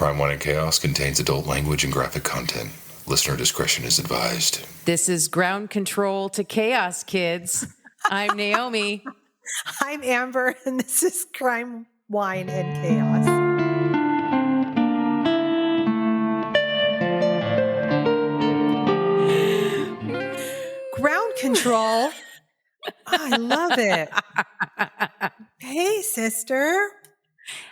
Crime, Wine, and Chaos contains adult language and graphic content. Listener discretion is advised. This is Ground Control to Chaos, kids. I'm Naomi. I'm Amber, and this is Crime, Wine, and Chaos. Ground Control. I love it. Hey, sister.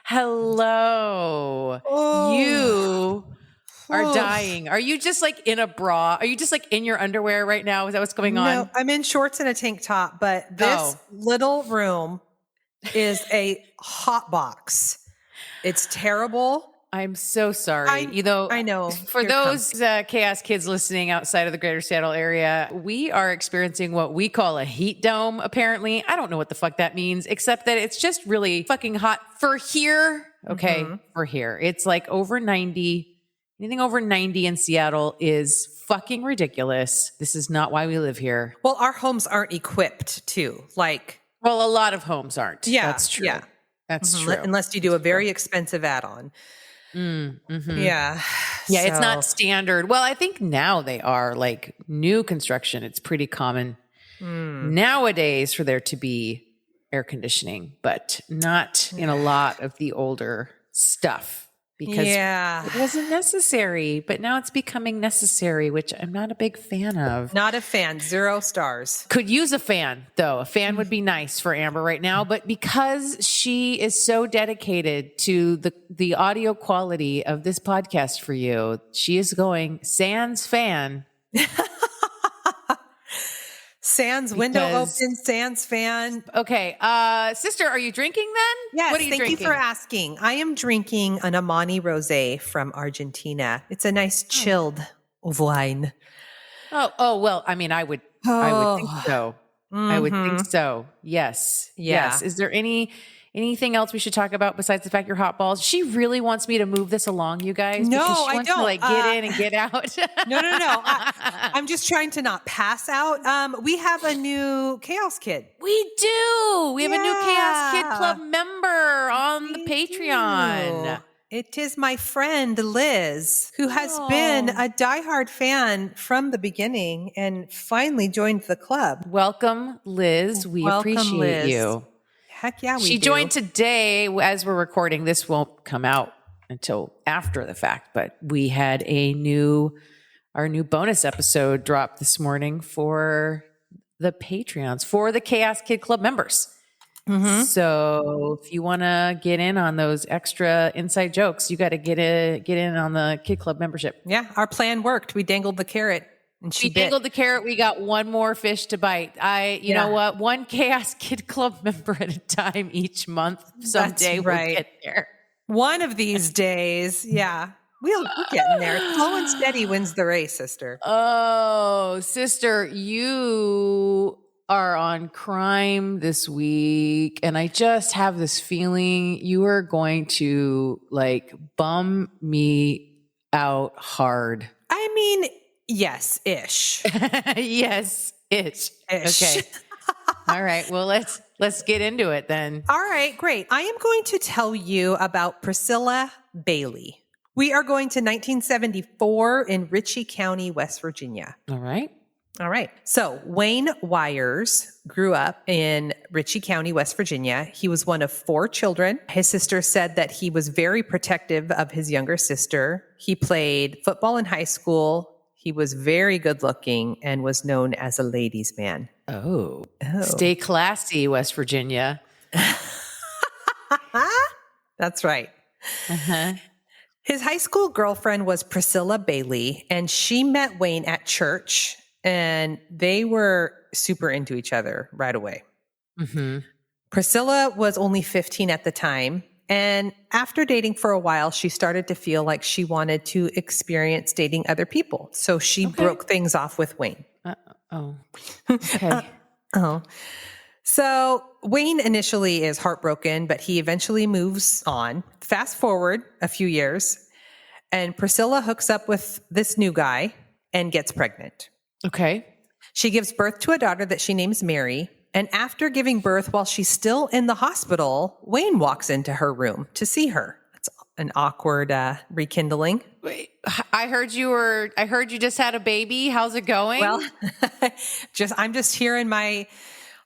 Hello. Oh. You are dying. Are you just like in a bra? Are you just like in your underwear right now? Is that what's going on? No, I'm in shorts and a tank top, but this little room is a hot box. It's terrible. I'm so sorry. I know. For those Chaos kids listening outside of the greater Seattle area, we are experiencing what we call a heat dome, apparently. I don't know what the fuck that means, except that it's just really fucking hot for here. Okay, for here. It's like over 90. Anything over 90 in Seattle is fucking ridiculous. This is not why we live here. Well, our homes aren't equipped to. Well, a lot of homes aren't. Yeah. That's true. Yeah. That's true. Unless you do a very expensive add-on. Yeah. Yeah, it's not standard. Well, I think now they are like new construction. It's pretty common nowadays for there to be air conditioning, but not in a lot of the older stuff because it wasn't necessary, but now it's becoming necessary, which I'm not a big fan of. Not a fan. 0 stars. Could use a fan, though. A fan would be nice for Amber right now. But because she is so dedicated to the audio quality of this podcast for you, she is going sans fan. Sans window open, sans fan. Okay. Sister, are you drinking then? Yes, what are you thank drinking? you for asking. I am drinking an Ammeni Rose from Argentina. It's a nice chilled wine. Oh, well, I mean, I would think so. I would think so. Yes. Yeah. Yes. Is there anything else we should talk about besides the fact you're hot balls? She really wants me to move this along, you guys. No, because she I wants don't. to like get in and get out. No. I'm just trying to not pass out. We have a new Chaos Kid. We do. We have a new Chaos Kid Club member on the Patreon. Do. It is my friend Liz, who has been a diehard fan from the beginning and finally joined the club. Welcome, Liz. We appreciate Liz. You. Heck yeah, She joined today as we're recording. This won't come out until after the fact, but we had our new bonus episode dropped this morning for the Patreons, for the Chaos Kid Club members. So if you want to get in on those extra inside jokes, you got to get in on the Kid Club membership. Yeah, our plan worked. We dangled the carrot. And she dangled the carrot. We got one more fish to bite. You know what? One Chaos Kid Club member at a time each month. Someday we'll get there. One of these days. Yeah. We're getting there. Slow and steady wins the race, sister. Oh, sister, you are on crime this week. And I just have this feeling you are going to like bum me out hard. I mean, yes-ish. Yes-ish. Okay. All right. Well, let's get into it then. All right, great. I am going to tell you about Priscilla Bailey. We are going to 1974 in Ritchie County, West Virginia. All right. So Wayne Wyers grew up in Ritchie County, West Virginia. He was one of 4 children. His sister said that he was very protective of his younger sister. He played football in high school. He was very good looking and was known as a ladies' man. Oh. Stay classy, West Virginia. That's right. His high school girlfriend was Priscilla Bailey, and she met Wayne at church, and they were super into each other right away. Priscilla was only 15 at the time, and after dating for a while, she started to feel like she wanted to experience dating other people. So she broke things off with Wayne. Okay. So Wayne initially is heartbroken, but he eventually moves on. Fast forward a few years, and Priscilla hooks up with this new guy and gets pregnant. Okay. She gives birth to a daughter that she names Mary. And after giving birth while she's still in the hospital, Wayne walks into her room to see her. an awkward rekindling. Wait, I heard you just had a baby. How's it going? Well, I'm just here in my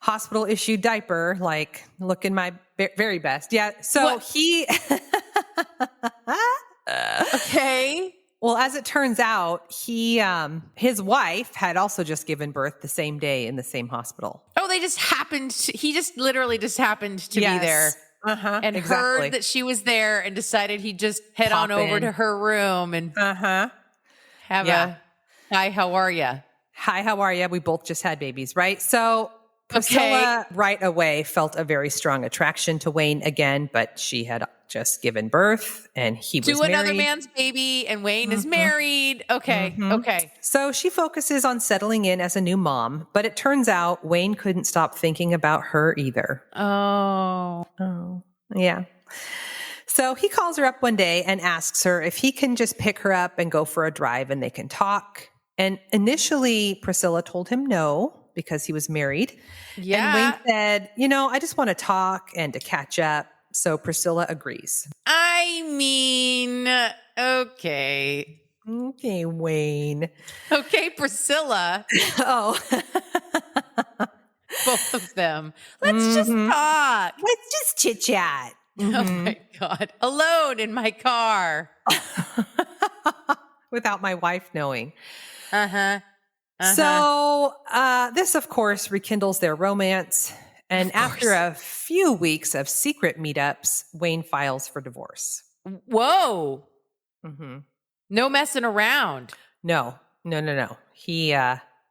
hospital issued diaper, like looking my very best. Yeah. So he, okay. Well, as it turns out, his wife had also just given birth the same day in the same hospital. Oh, he just literally just happened to be there. And heard that she was there and decided he'd just head on over to her room and have a, hi, how are you? Hi, how are you? We both just had babies, right? So Priscilla right away felt a very strong attraction to Wayne again, but she had just given birth and he was married. Another man's baby and Wayne is married. Okay. Okay. So she focuses on settling in as a new mom, but it turns out Wayne couldn't stop thinking about her either. Oh, yeah. So he calls her up one day and asks her if he can just pick her up and go for a drive and they can talk. And initially Priscilla told him no because he was married. Yeah. And Wayne said, I just want to talk and to catch up. So Priscilla agrees. I mean, okay. Okay, Wayne. Okay, Priscilla. Oh. Both of them. Let's just talk. Let's just chit chat. Oh my God. Alone in my car. Without my wife knowing. Uh-huh. So this, of course, rekindles their romance. And after a few weeks of secret meetups, Wayne files for divorce. Whoa. Mm-hmm. No messing around. No. He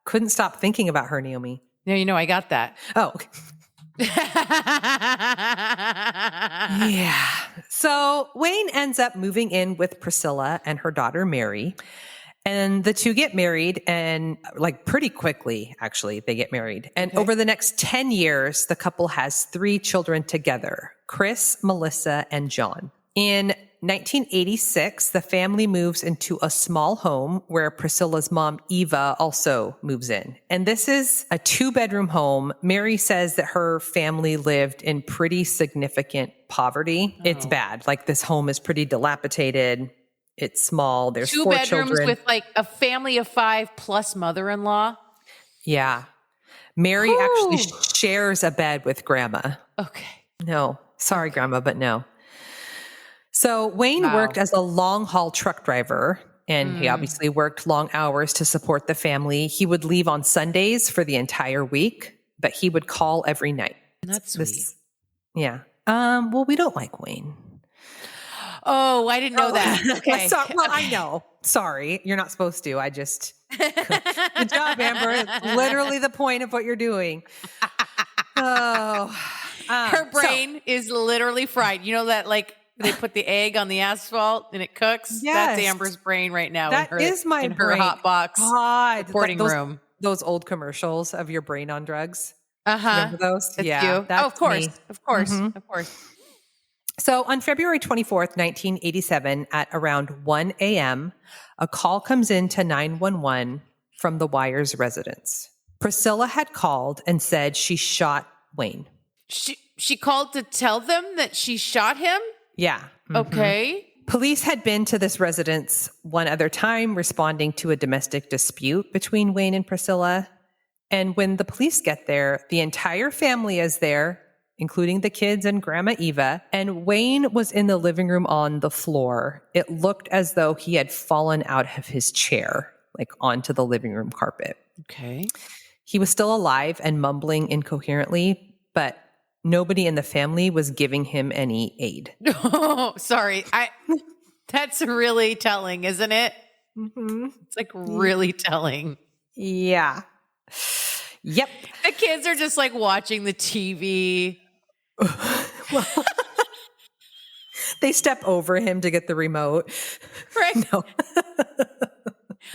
couldn't stop thinking about her, Naomi. No, I got that. Oh, okay. Yeah. So Wayne ends up moving in with Priscilla and her daughter, Mary. And the two get married and pretty quickly, actually, they get married. And over the next 10 years, the couple has 3 children together, Chris, Melissa, and John. In 1986, the family moves into a small home where Priscilla's mom, Eva, also moves in. And this is a 2-bedroom home. Mary says that her family lived in pretty significant poverty. It's bad. This home is pretty dilapidated. It's small. There's 2 4 bedrooms children. with a family of 5 plus mother-in-law. Yeah. Mary actually shares a bed with Grandma. Okay. No. Sorry, Grandma, but no. So Wayne worked as a long-haul truck driver, and he obviously worked long hours to support the family. He would leave on Sundays for the entire week, but he would call every night. That's sweet. Yeah. Well, we don't like Wayne. Oh, I didn't know that. Okay. I know. Sorry. You're not supposed to. I just... Good job, Amber. It's literally the point of what you're doing. Her brain is literally fried. You know that they put the egg on the asphalt and it cooks? Yes. That's Amber's brain right now. That is my brain. Her hot box reporting room. Those old commercials of your brain on drugs. Remember those? That's yeah. you. Of course. Me. Of course. Mm-hmm. Of course. So on February 24th, 1987, at around 1 a.m., a call comes in to 911 from the Wyers residence. Priscilla had called and said she shot Wayne. She called to tell them that she shot him? Yeah. Mm-hmm. Okay. Police had been to this residence one other time, responding to a domestic dispute between Wayne and Priscilla. And when the police get there, the entire family is there, including the kids and Grandma Eva. And Wayne was in the living room on the floor. It looked as though he had fallen out of his chair, onto the living room carpet. Okay. He was still alive and mumbling incoherently, but nobody in the family was giving him any aid. Oh, sorry. That's really telling, isn't it? Mm-hmm. It's really telling. Yeah. Yep. The kids are just watching the TV. Well, they step over him to get the remote. Right. No.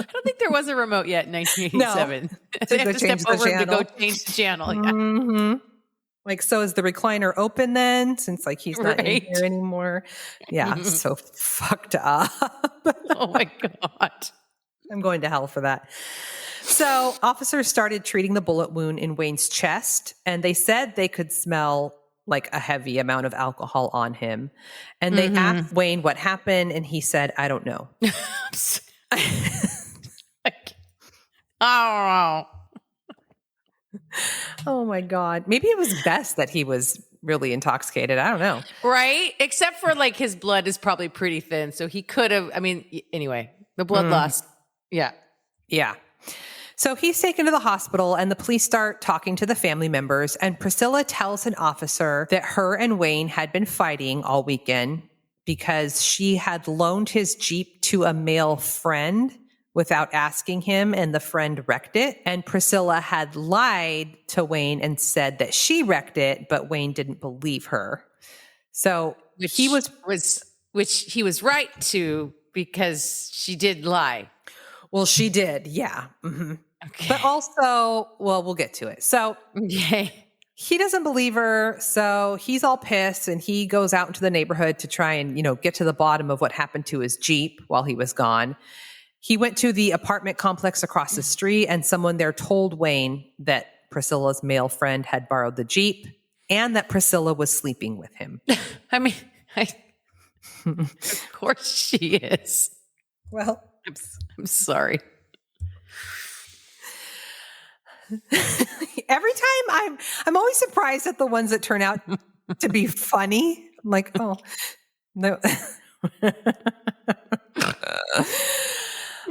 I don't think there was a remote yet in 1987. No. They have to step over him to go change the channel. Yeah. Mm-hmm. So is the recliner open then? Since he's not in here anymore. Yeah. So fucked up. Oh my God. I'm going to hell for that. So officers started treating the bullet wound in Wayne's chest, and they said they could smell like a heavy amount of alcohol on him. And they asked Wayne what happened, and he said, I don't know. Oh, Oh my God. Maybe it was best that he was really intoxicated. I don't know. right? Except for like his blood is probably pretty thin. So he could have, anyway, the blood loss. Yeah. Yeah. So he's taken to the hospital and the police start talking to the family members. And Priscilla tells an officer that her and Wayne had been fighting all weekend because she had loaned his Jeep to a male friend without asking him, and the friend wrecked it. And Priscilla had lied to Wayne and said that she wrecked it, but Wayne didn't believe her. So Which he was right to, because she did lie. well, she did. Yeah. Mm-hmm. Okay. But also, well, we'll get to it. So Okay. he doesn't believe her. So he's all pissed and he goes out into the neighborhood to try and, get to the bottom of what happened to his Jeep while he was gone. He went to the apartment complex across the street and someone there told Wayne that Priscilla's male friend had borrowed the Jeep and that Priscilla was sleeping with him. Of course she is. Well, I'm sorry. every time I'm always surprised at the ones that turn out to be funny. I'm like, oh, no.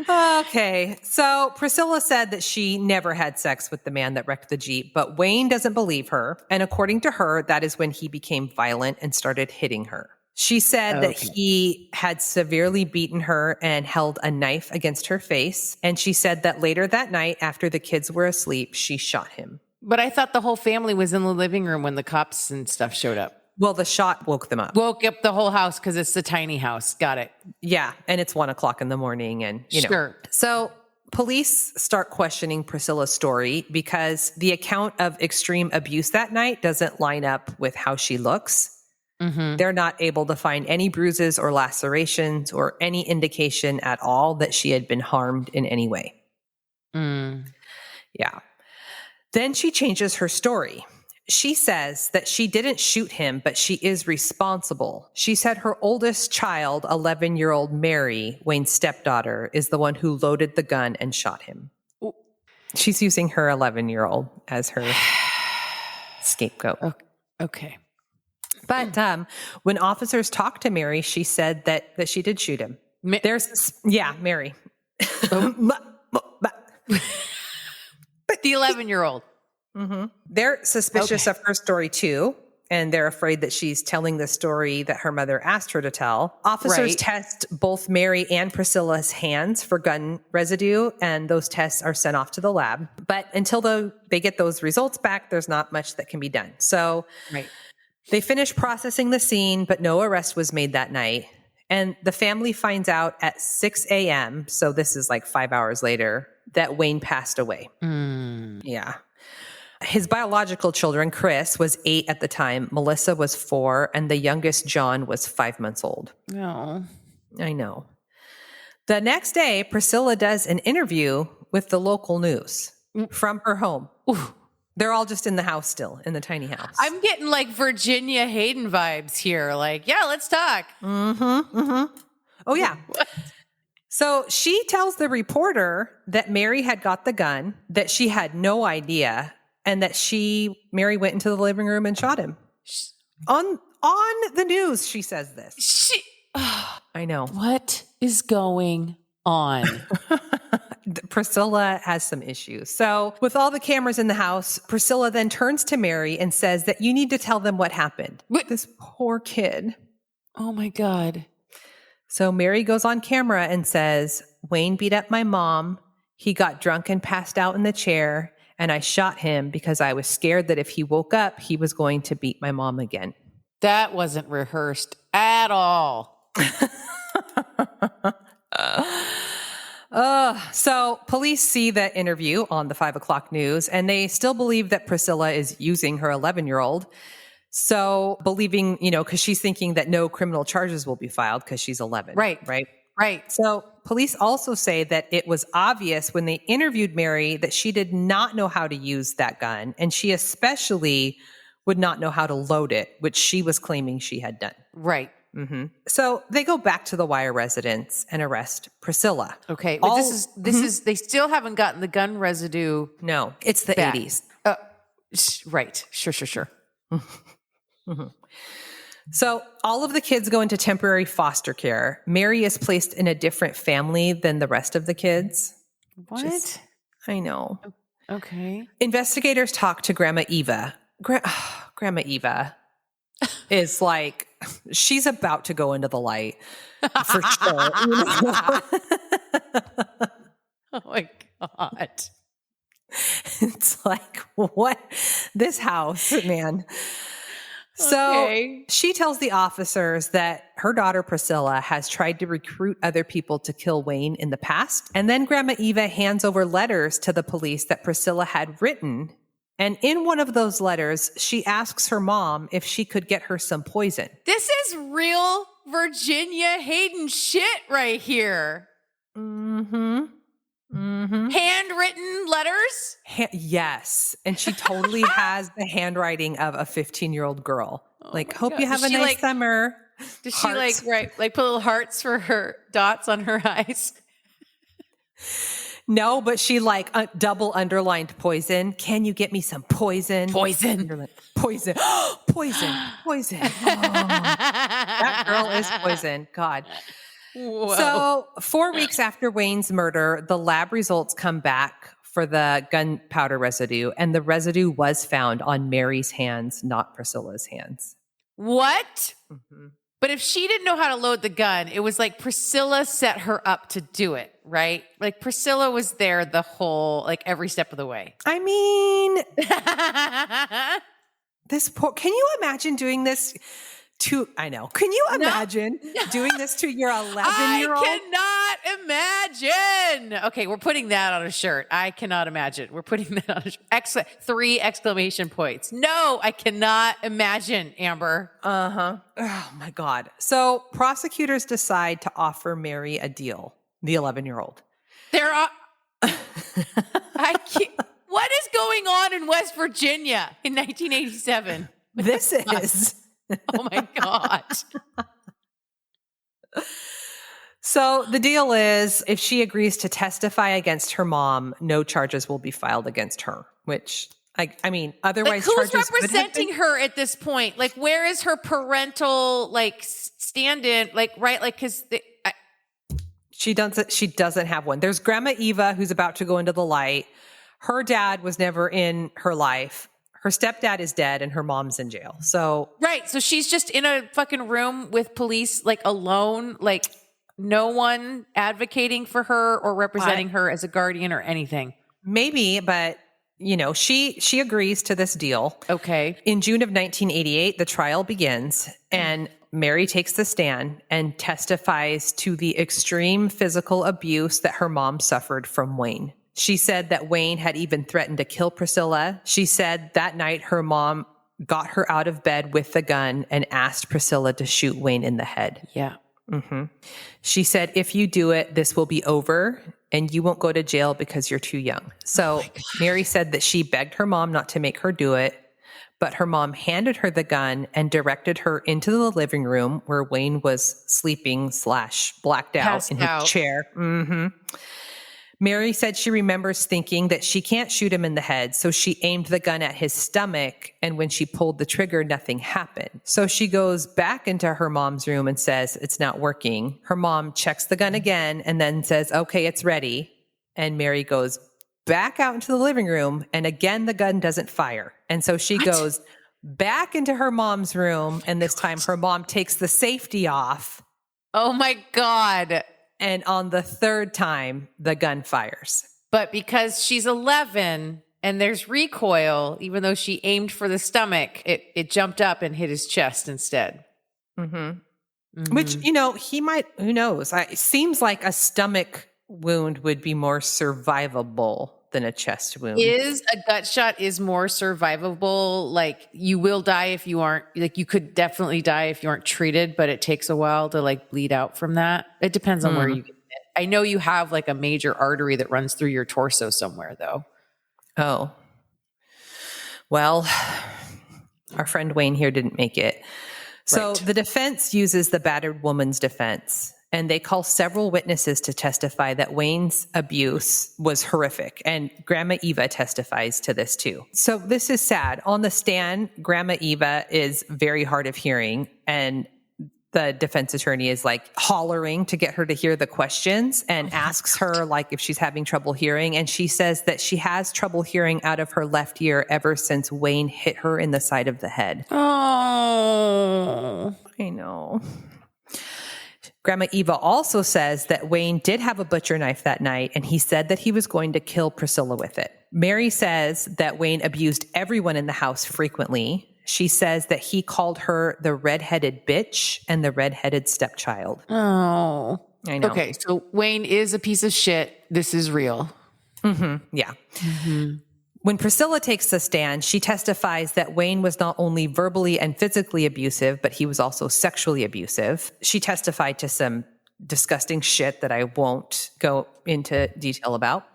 Okay. So Priscilla said that she never had sex with the man that wrecked the Jeep, but Wayne doesn't believe her. And according to her, that is when he became violent and started hitting her. She said that he had severely beaten her and held a knife against her face. And she said that later that night, after the kids were asleep, she shot him. But I thought the whole family was in the living room when the cops and stuff showed up. Well, the shot woke them up. Woke up the whole house because it's a tiny house. Got it. Yeah. And it's 1:00 in the morning and, Sure. So police start questioning Priscilla's story because the account of extreme abuse that night doesn't line up with how she looks. Mm-hmm. They're not able to find any bruises or lacerations or any indication at all that she had been harmed in any way. Yeah. Then she changes her story. She says that she didn't shoot him, but she is responsible. She said her oldest child, 11-year-old Mary, Wayne's stepdaughter, is the one who loaded the gun and shot him. She's using her 11-year-old as her scapegoat. Okay. But when officers talked to Mary, she said that she did shoot him. Mary. But the 11-year-old. Mm-hmm. They're suspicious of her story too, and they're afraid that she's telling the story that her mother asked her to tell. Officers test both Mary and Priscilla's hands for gun residue, and those tests are sent off to the lab. But until they get those results back, there's not much that can be done. So they finish processing the scene, but no arrest was made that night. And the family finds out at 6 a.m., so this is like 5 hours later, that Wayne passed away. Yeah. His biological children, Chris, was 8 at the time, Melissa was 4, and the youngest, John, was 5 months old. Oh. I know. The next day, Priscilla does an interview with the local news from her home. Ooh. They're all just in the house still, in the tiny house. I'm getting like Virginia Hayden vibes here. Like, yeah, let's talk. Oh, yeah. So she tells the reporter that Mary had got the gun, that she had no idea, and that Mary went into the living room and shot him. On the news, she says this. I know. What is going on? Priscilla has some issues. So with all the cameras in the house, Priscilla then turns to Mary and says that you need to tell them what happened. This poor kid. Oh my God. So Mary goes on camera and says, Wayne beat up my mom. He got drunk and passed out in the chair. And I shot him because I was scared that if he woke up, he was going to beat my mom again. That wasn't rehearsed at all. So police see that interview on the 5 o'clock news, and they still believe that Priscilla is using her 11-year-old. So believing, because she's thinking that no criminal charges will be filed because she's 11. Right. So police also say that it was obvious when they interviewed Mary that she did not know how to use that gun. And she especially would not know how to load it, which she was claiming she had done. Right. So they go back to the Wire residence and arrest Priscilla. Okay. But this is they still haven't gotten the gun residue. No, it's the back. 80s. Right. Sure. So all of the kids go into temporary foster care. Mary is placed in a different family than the rest of the kids. What? I know. Okay. Investigators talk to Grandma Eva. Grandma Eva is like, she's about to go into the light for sure. Oh my God. It's like, what? This house, man. So she tells the officers that her daughter Priscilla has tried to recruit other people to kill Wayne in the past. And then Grandma Eva hands over letters to the police that Priscilla had written. And in one of those letters, she asks her mom if she could get her some poison. This is real Virginia Hayden shit right here. Handwritten letters? Yes. And she totally has the handwriting of a 15-year-old girl. Hope you have a nice summer. Does she put little hearts for her dots on her eyes? No, but she double underlined poison. Can you get me some poison? Poison. Poison. Poison. Oh, that girl is poison. God. Whoa. So 4 weeks after Wayne's murder, the lab results come back for the gunpowder residue, and the residue was found on Mary's hands, not Priscilla's hands. What? But if she didn't know how to load the gun, it was like Priscilla set her up to do it, right? Like Priscilla was there the whole, every step of the way. I mean, can you imagine doing this I know. Can you imagine doing this to your 11-year-old? I cannot imagine. Okay, we're putting that on a shirt. I cannot imagine. We're putting that on a shirt. 3 exclamation points. No, I cannot imagine, Amber. Oh my God. So prosecutors decide to offer Mary a deal, the 11-year-old. I can't. What is going on in West Virginia in 1987? This is... Oh my God. So the deal is, if she agrees to testify against her mom, no charges will be filed against her, which otherwise who's charges representing her at this point? Where is her parental stand-in? Because she doesn't have one. There's Grandma Eva, who's about to go into the light. Her dad was never in her life. Her stepdad is dead and her mom's in jail. So right. So she's just in a fucking room with police, alone, no one advocating for her or representing her as a guardian or anything. Maybe, but she agrees to this deal. Okay. In June of 1988, the trial begins and Mary takes the stand and testifies to the extreme physical abuse that her mom suffered from Wayne. She said that Wayne had even threatened to kill Priscilla. She said that night her mom got her out of bed with the gun and asked Priscilla to shoot Wayne in the head. Yeah. She said, if you do it, this will be over and you won't go to jail because you're too young. So Mary said that she begged her mom not to make her do it, but her mom handed her the gun and directed her into the living room where Wayne was sleeping / blacked out in his chair. Mary said she remembers thinking that she can't shoot him in the head, so she aimed the gun at his stomach, and when she pulled the trigger, nothing happened. So she goes back into her mom's room and says, it's not working. Her mom checks the gun again and then says, okay, it's ready. And Mary goes back out into the living room, and again, the gun doesn't fire. And so she goes back into her mom's room, and this time her mom takes the safety off. Oh my God. And on the third time, the gun fires. But because she's 11 and there's recoil, even though she aimed for the stomach, it jumped up and hit his chest instead. Which, he might, who knows? It seems like a stomach wound would be more survivable than a chest wound. A gut shot is more survivable. You will die if you aren't, you could definitely die if you aren't treated, but it takes a while to bleed out from that. It depends on where you get it. I know you have a major artery that runs through your torso somewhere though. Oh. Well, Our friend Wayne here didn't make it. So Right. the defense uses the battered woman's defense, and they call several witnesses to testify that Wayne's abuse was horrific. And Grandma Eva testifies to this too. So this is sad. On the stand, Grandma Eva is very hard of hearing, and the defense attorney is like hollering to get her to hear the questions and asks her like if she's having trouble hearing. And she says that she has trouble hearing out of her left ear ever since Wayne hit her in the side of the head. Oh, I know. Grandma Eva also says that Wayne did have a butcher knife that night, and he said that he was going to kill Priscilla with it. Mary says that Wayne abused everyone in the house frequently. She says that he called her the redheaded bitch and the redheaded stepchild. Oh. I know. Okay, so Wayne is a piece of shit. This is real. Yeah. When Priscilla takes the stand, she testifies that Wayne was not only verbally and physically abusive, but he was also sexually abusive. She testified to some disgusting shit that I won't go into detail about.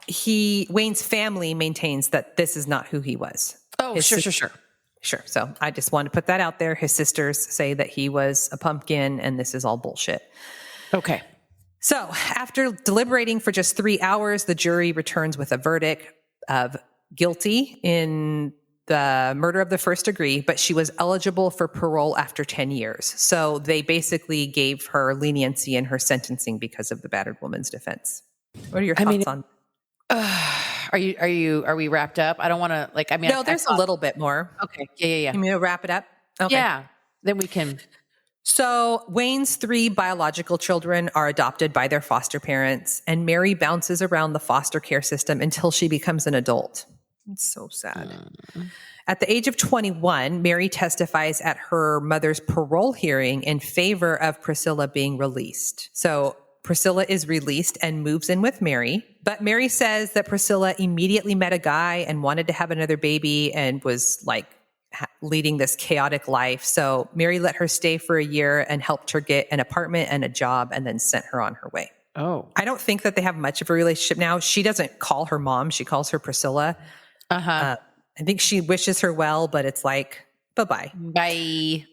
Wayne's family maintains that this is not who he was. Oh, sure. Sure. So I just want to put that out there. His sisters say that he was a pumpkin and this is all bullshit. Okay. So after deliberating for just 3 hours, the jury returns with a verdict of guilty in the murder of the first degree, but she was eligible for parole after 10 years. So they basically gave her leniency in her sentencing because of the battered woman's defense. What are your thoughts on? Are we wrapped up? I don't want to No, there's a little bit more. Okay. Yeah. You mean to wrap it up? Okay. Yeah. Then we can. So Wayne's 3 biological children are adopted by their foster parents, and Mary bounces around the foster care system until she becomes an adult. It's so sad. At the age of 21, Mary testifies at her mother's parole hearing in favor of Priscilla being released. So Priscilla is released and moves in with Mary. But Mary says that Priscilla immediately met a guy and wanted to have another baby and was like leading this chaotic life. So Mary let her stay for a year and helped her get an apartment and a job and then sent her on her way. Oh. I don't think that they have much of a relationship now. She doesn't call her mom. She calls her Priscilla. I think she wishes her well, but it's like, bye-bye. Bye.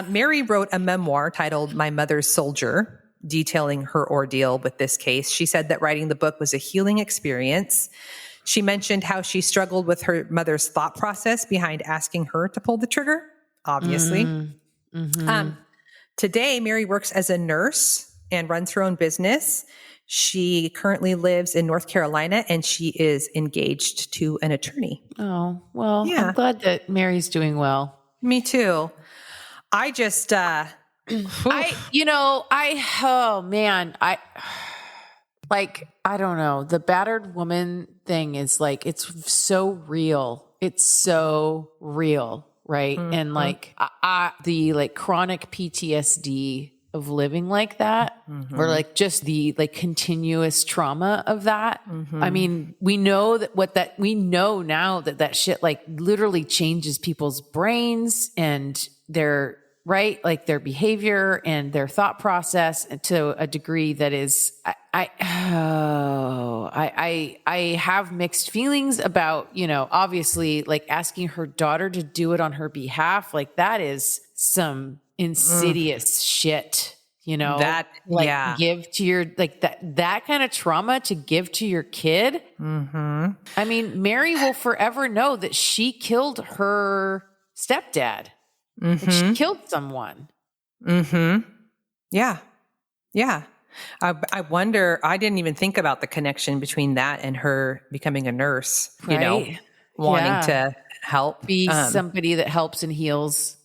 Mary wrote a memoir titled My Mother's Soldier, detailing her ordeal with this case. She said that writing the book was a healing experience. She mentioned how she struggled with her mother's thought process behind asking her to pull the trigger, obviously. Today, Mary works as a nurse and runs her own business. She currently lives in North Carolina, and she is engaged to an attorney. Oh, well, Yeah. I'm glad that Mary's doing well. Me too. I just, oh man, I don't know. The battered woman thing is like, it's so real. It's so real. Right. And like, the like chronic PTSD of living like that, or like just the like continuous trauma of that. I mean, we know now that shit like literally changes people's brains and their right, like their behavior and their thought process to a degree that is, I have mixed feelings about, obviously like asking her daughter to do it on her behalf. Like that is some insidious shit, that, give to your, like that kind of trauma to give to your kid. I mean, Mary will forever know that she killed her stepdad. Like she killed someone. Yeah. I wonder, I didn't even think about the connection between that and her becoming a nurse, Right? wanting to help. Be somebody that helps and heals.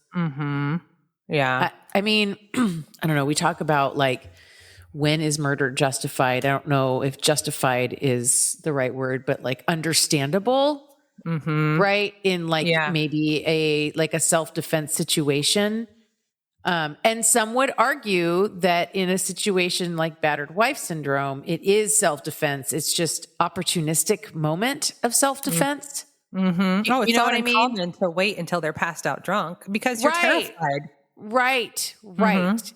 Yeah. I mean, I don't know. We talk about like, when is murder justified? I don't know if justified is the right word, but like understandable. Right. In like maybe a self-defense situation. And some would argue that in a situation like battered wife syndrome, it is self-defense. It's just opportunistic moment of self-defense. Oh, it's you know not what I mean? uncommon to wait until they're passed out drunk because you're terrified. Right.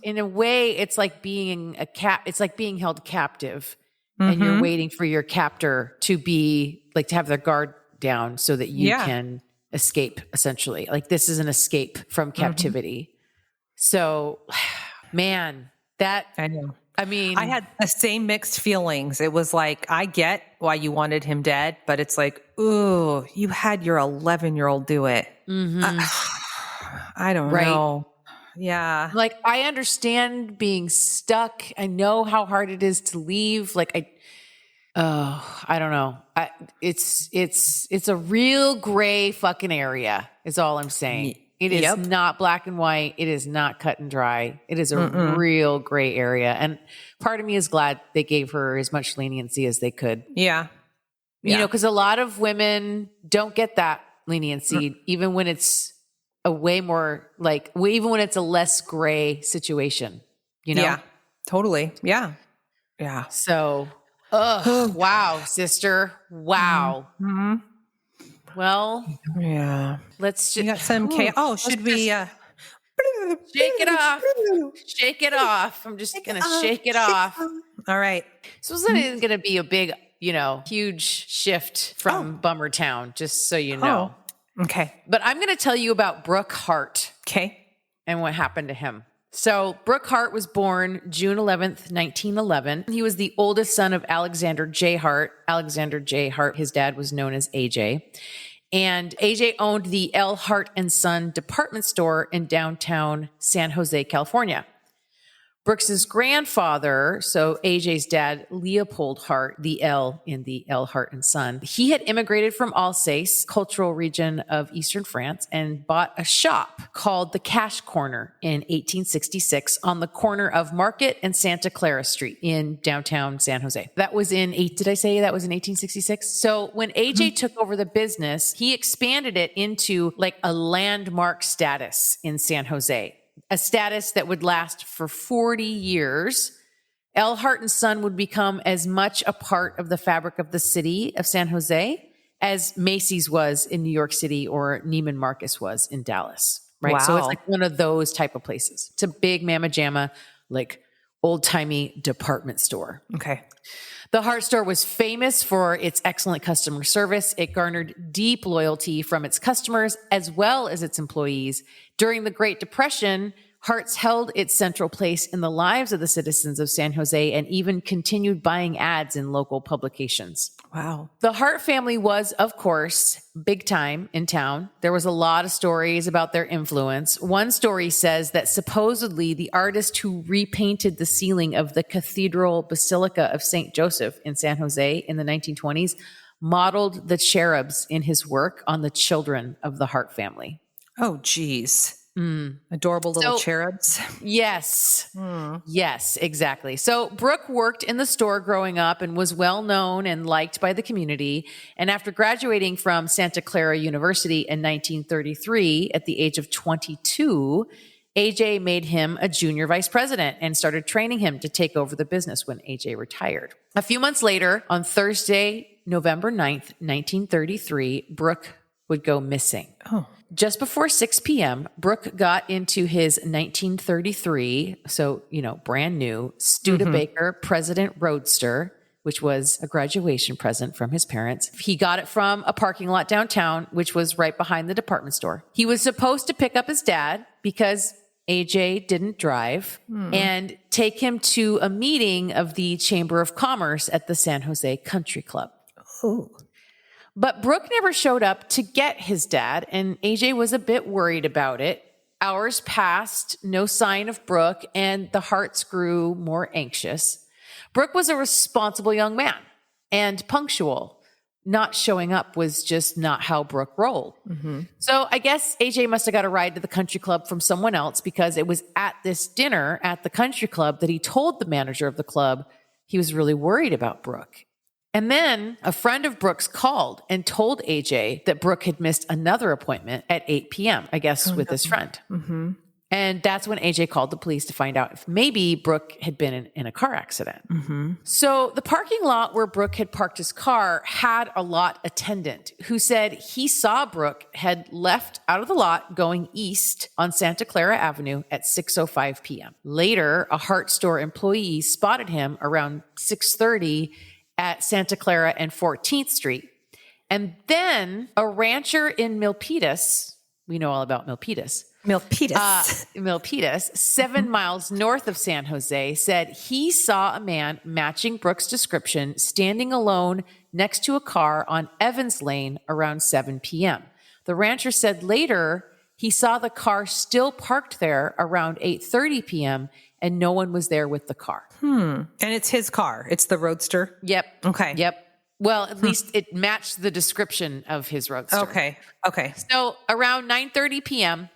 In a way, it's like being it's like being held captive and you're waiting for your captor to be like, to have their guard down so that you can escape, essentially. Like this is an escape from captivity. So, man, I know. I mean, I had the same mixed feelings. It was like, I get why you wanted him dead, but it's like, ooh, you had your 11-year-old do it. I don't know. Yeah. like I understand being stuck. I know how hard it is to leave. Like I don't know. It's a real gray fucking area is all I'm saying. It is not black and white. It is not cut and dry. It is a real gray area. And part of me is glad they gave her as much leniency as they could. Yeah. You know, because a lot of women don't get that leniency, even when it's a way more like, even when it's a less gray situation, you know? Yeah, totally. Yeah. Yeah. So, wow, sister. Wow. Well, yeah. let's just. You got some chaos. Oh, should we shake it off? Shake it off. I'm just going to shake it off. All right. So this isn't going to be a big, huge shift from Bummer Town, just so you know. Okay. But I'm going to tell you about Brooke Hart. Okay. And what happened to him. So Brooke Hart was born June 11th, 1911. He was the oldest son of Alexander J. Hart. Alexander J. Hart, his dad was known as AJ. And AJ owned the L. Hart and Son department store in downtown San Jose, California. Brooks's grandfather, so AJ's dad, Leopold Hart, the L in the L. Hart and Son, he had immigrated from Alsace, cultural region of Eastern France, and bought a shop called the Cash Corner in 1866 on the corner of Market and Santa Clara Street in downtown San Jose. That was did I say that was in 1866? So when AJ took over the business, he expanded it into like a landmark status in San Jose. A status that would last for 40 years. L. Hart and Son would become as much a part of the fabric of the city of San Jose as Macy's was in New York City or Neiman Marcus was in Dallas, right? Wow. So it's like one of those type of places. It's a big mamma jamma, like old-timey department store. Okay. The Hart store was famous for its excellent customer service. It garnered deep loyalty from its customers as well as its employees. During the Great Depression, Hart's held its central place in the lives of the citizens of San Jose and even continued buying ads in local publications. Wow. The Hart family was, of course, big time in town. There was a lot of stories about their influence. One story says that supposedly the artist who repainted the ceiling of the Cathedral Basilica of St. Joseph in San Jose in the 1920s modeled the cherubs in his work on the children of the Hart family. Oh, geez. Adorable little cherubs. Yes. Yes, exactly. So Brooke worked in the store growing up and was well known and liked by the community. And after graduating from Santa Clara University in 1933 at the age of 22, AJ made him a junior vice president and started training him to take over the business when AJ retired. A few months later, on Thursday, November 9th, 1933, Brooke would go missing. Oh. Just before 6 p.m., Brooke got into his 1933, so, brand new, Studebaker President Roadster, which was a graduation present from his parents. He got it from a parking lot downtown, which was right behind the department store. He was supposed to pick up his dad because AJ didn't drive and take him to a meeting of the Chamber of Commerce at the San Jose Country Club. Oh. But Brooke never showed up to get his dad, and AJ was a bit worried about it. Hours passed, no sign of Brooke, and the Harts grew more anxious. Brooke was a responsible young man and punctual. Not showing up was just not how Brooke rolled. So I guess AJ must have got a ride to the country club from someone else because it was at this dinner at the country club that he told the manager of the club he was really worried about Brooke. And then a friend of Brooke's called and told AJ that Brooke had missed another appointment at 8 p.m., I guess, with his friend. And that's when AJ called the police to find out if maybe Brooke had been in a car accident. So the parking lot where Brooke had parked his car had a lot attendant who said he saw Brooke had left out of the lot going east on Santa Clara Avenue at 6:05 p.m. Later, a Hart store employee spotted him around 6:30 at Santa Clara and 14th Street. And then a rancher in Milpitas, we know all about Milpitas. Milpitas, 7 miles north of San Jose, said he saw a man matching Brooke's description standing alone next to a car on Evans Lane around 7 p.m. The rancher said later he saw the car still parked there around 8:30 p.m. and no one was there with the car. And it's his car. It's the Roadster. Yep. Okay. Yep. Well, at least it matched the description of his Roadster. Okay. So around 9:30 p.m.,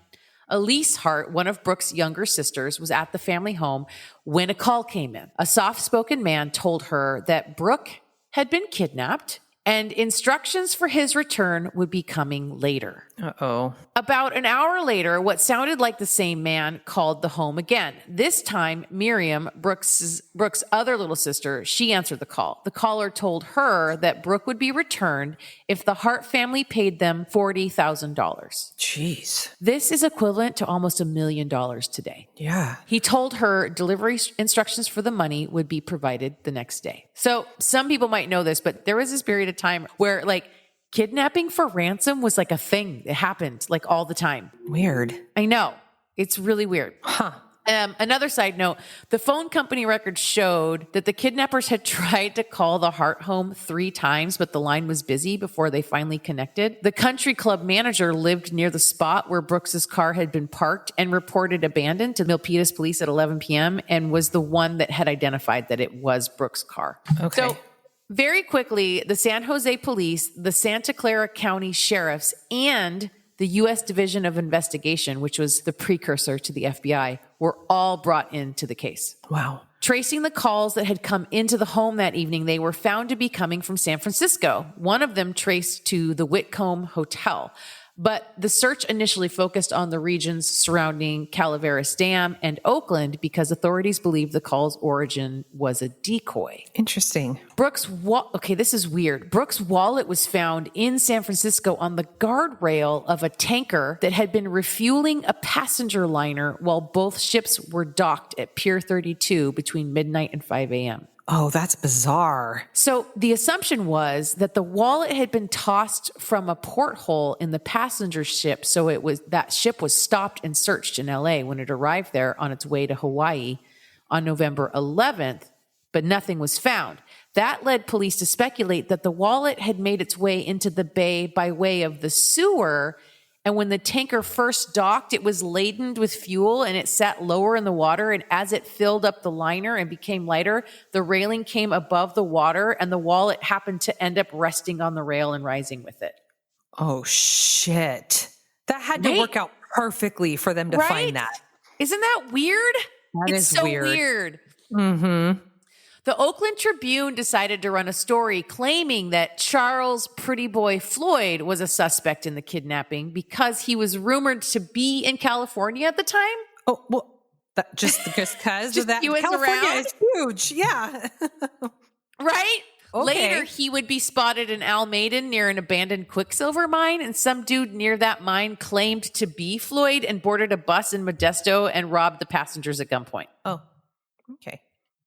Elise Hart, one of Brooke's younger sisters, was at the family home when a call came in. A soft-spoken man told her that Brooke had been kidnapped and instructions for his return would be coming later. Uh-oh. About an hour later, what sounded like the same man called the home again. This time, Miriam, Brooke's other little sister, she answered the call. The caller told her that Brooke would be returned if the Hart family paid them $40,000. Jeez. This is equivalent to almost $1 million today. Yeah. He told her delivery instructions for the money would be provided the next day. So some people might know this, but there was this period of time where kidnapping for ransom was like a thing. It happened all the time. Weird. I know. It's really weird. Huh. Another side note, the phone company records showed that the kidnappers had tried to call the Hart home 3 times, but the line was busy before they finally connected. The country club manager lived near the spot where Brooks's car had been parked and reported abandoned to Milpitas police at 11 p.m. and was the one that had identified that it was Brooke's car. Okay. So very quickly, the San Jose police, the Santa Clara County sheriffs, and the U.S. Division of Investigation, which was the precursor to the FBI, were all brought into the case. Wow. Tracing the calls that had come into the home that evening, they were found to be coming from San Francisco. One of them traced to the Whitcomb Hotel. But the search initially focused on the regions surrounding Calaveras Dam and Oakland because authorities believed the call's origin was a decoy. Interesting. Okay, this is weird. Brooke's wallet was found in San Francisco on the guardrail of a tanker that had been refueling a passenger liner while both ships were docked at Pier 32 between midnight and 5 a.m. Oh, that's bizarre. So the assumption was that the wallet had been tossed from a porthole in the passenger ship. So that ship was stopped and searched in LA when it arrived there on its way to Hawaii on November 11th, but nothing was found. That led police to speculate that the wallet had made its way into the bay by way of the sewer. And when the tanker first docked, it was laden with fuel and it sat lower in the water. And as it filled up the liner and became lighter, the railing came above the water and the wallet happened to end up resting on the rail and rising with it. Oh, shit. That had to work out perfectly for them to find that. Isn't that weird? It's so weird. weird. Mm-hmm. The Oakland Tribune decided to run a story claiming that Charles Pretty Boy Floyd was a suspect in the kidnapping because he was rumored to be in California at the time. Oh, well, just because of that. He was California around. is huge. Yeah. Right? Okay. Later, he would be spotted in Almaden near an abandoned Quicksilver mine, and some dude near that mine claimed to be Floyd and boarded a bus in Modesto and robbed the passengers at gunpoint. Oh, okay.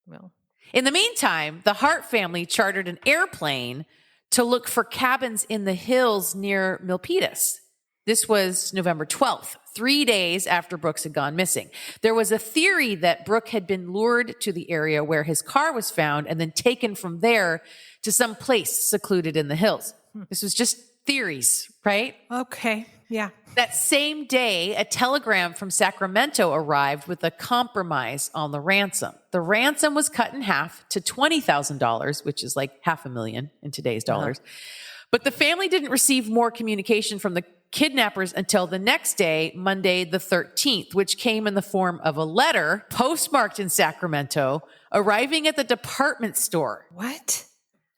Well. In the meantime, the Hart family chartered an airplane to look for cabins in the hills near Milpitas. This was November 12th, 3 days after Brooks had gone missing. There was a theory that Brooke had been lured to the area where his car was found and then taken from there to some place secluded in the hills. This was just theories, right? Okay. Yeah. That same day, a telegram from Sacramento arrived with a compromise on the ransom. The ransom was cut in half to $20,000, which is like $500,000 in today's dollars. But the family didn't receive more communication from the kidnappers until the next day, Monday the 13th, which came in the form of a letter postmarked in Sacramento, arriving at the department store. What?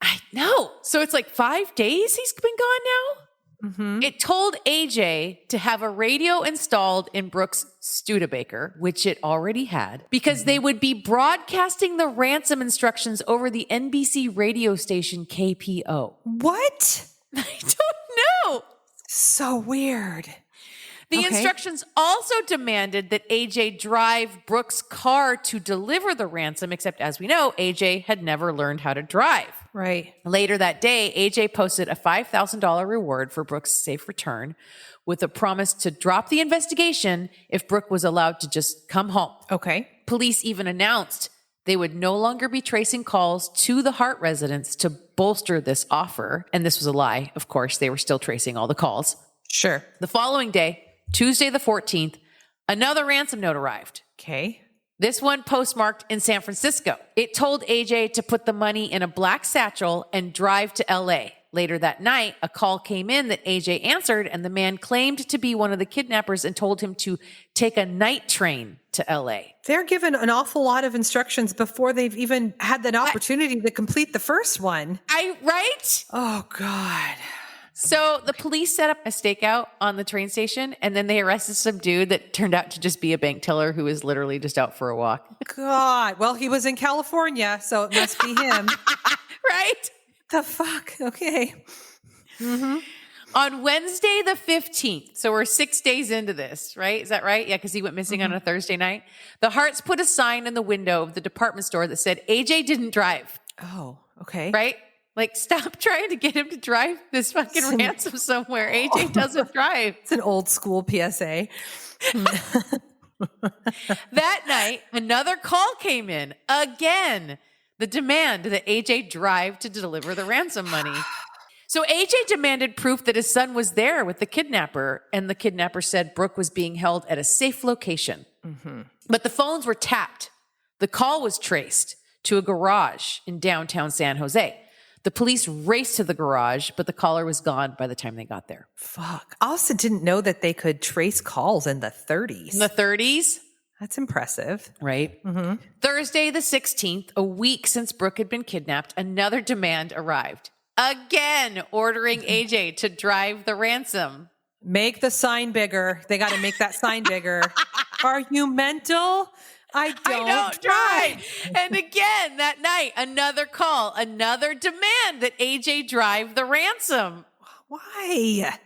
I know. So it's like 5 days he's been gone now? Mm-hmm. It told AJ to have a radio installed in Brooke's Studebaker, which it already had, because they would be broadcasting the ransom instructions over the NBC radio station KPO. What? I don't know. So weird. The instructions also demanded that AJ drive Brooke's car to deliver the ransom, except as we know, AJ had never learned how to drive. Right. Later that day, AJ posted a $5,000 reward for Brooke's safe return with a promise to drop the investigation if Brooke was allowed to just come home. Okay. Police even announced they would no longer be tracing calls to the Hart residence to bolster this offer. And this was a lie. Of course, they were still tracing all the calls. Sure. The following day, Tuesday the 14th, another ransom note arrived. Okay. This one postmarked in San Francisco. It told AJ to put the money in a black satchel and drive to LA. Later that night, a call came in that AJ answered, and the man claimed to be one of the kidnappers and told him to take a night train to LA. They're given an awful lot of instructions before they've even had an opportunity to complete the first one. Right? Oh, God. So the police set up a stakeout on the train station, and then they arrested some dude that turned out to just be a bank teller who was literally just out for a walk. God. Well, he was in California, so it must be him. Right? The fuck? Okay. Mm-hmm. On Wednesday the 15th, so we're 6 days into this, right? Is that right? Yeah, because he went missing on a Thursday night. The Harts put a sign in the window of the department store that said, AJ didn't drive. Oh, okay. Right? Like, stop trying to get him to drive this fucking ransom somewhere. AJ doesn't drive. It's an old school PSA. That night, another call came in. Again, the demand that AJ drive to deliver the ransom money. So AJ demanded proof that his son was there with the kidnapper, and the kidnapper said Brooke was being held at a safe location. Mm-hmm. But the phones were tapped. The call was traced to a garage in downtown San Jose. The police raced to the garage, but the caller was gone by the time they got there. Fuck. I also didn't know that they could trace calls in the 30s. In the 30s? That's impressive. Right? Mm-hmm. Thursday the 16th, a week since Brooke had been kidnapped, another demand arrived. Again, ordering AJ to drive the ransom. Make the sign bigger. They got to make that sign bigger. Are you mental? I don't drive. And again, that night, another call, another demand that AJ drive the ransom. Why?